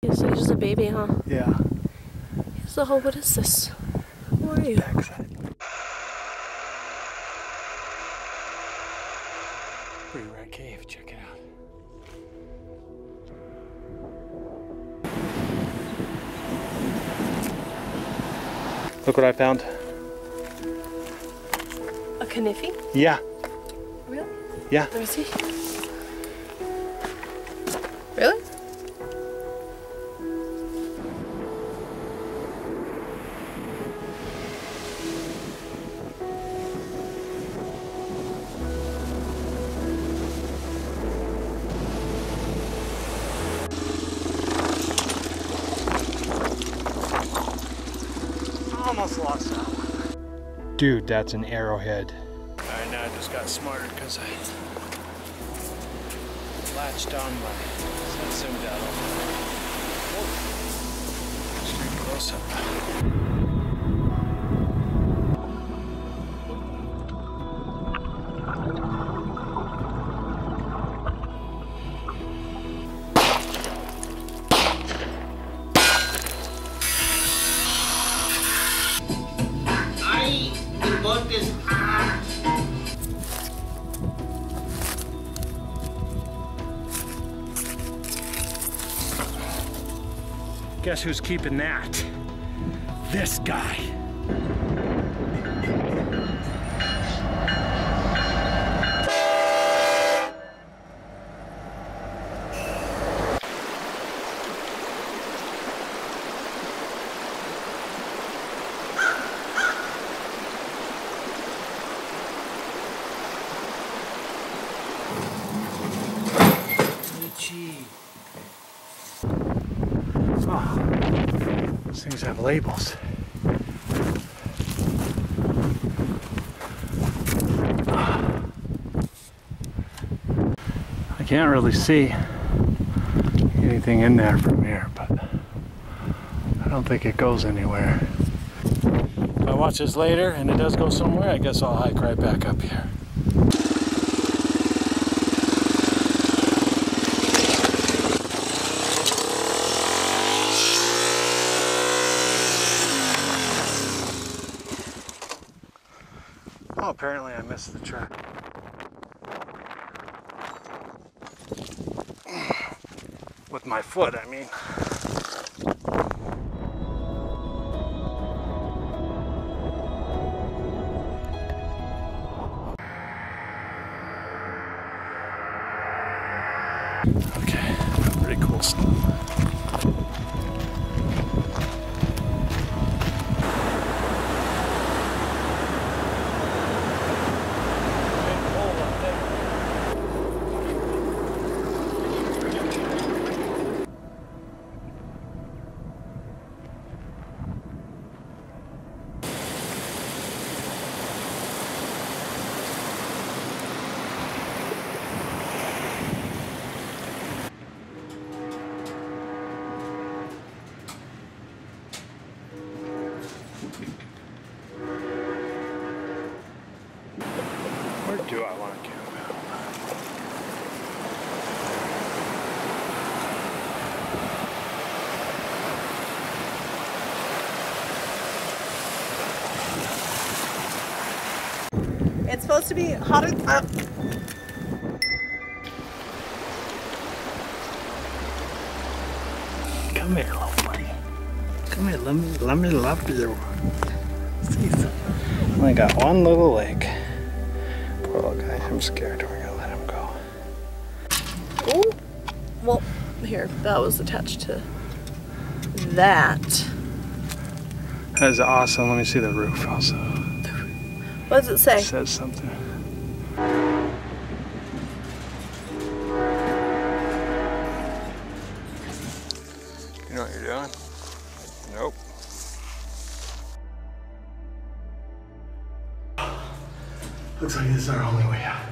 He's just a baby, huh? Yeah. So, what is this? Who are you? Backside. Pretty rare cave, check it out. Look what I found. A kniffy? Yeah. Really? Yeah. Let me see. Really? Almost lost that one. Dude, that's an arrowhead. Alright, now I just got smarter because I latched on my, so I zoomed out on my straight close up. Guess who's keeping that? This guy. Oh, these things have labels. I can't really see anything in there from here, but I don't think it goes anywhere. If I watch this later and it does go somewhere, I guess I'll hike right back up here. Oh, apparently I missed the track. With my foot, I mean. Okay, pretty cool stuff. Where do I want to camp out? It's supposed to be hotter. Come here, little buddy. Come here, let me love you. See, I only got one little leg. Poor little guy. I'm scared we're gonna let him go. Oh, well, here, that was attached to that. That is awesome. Let me see the roof also. What does it say? It says something. You know what you're doing? Nope. Looks like this is our only way out.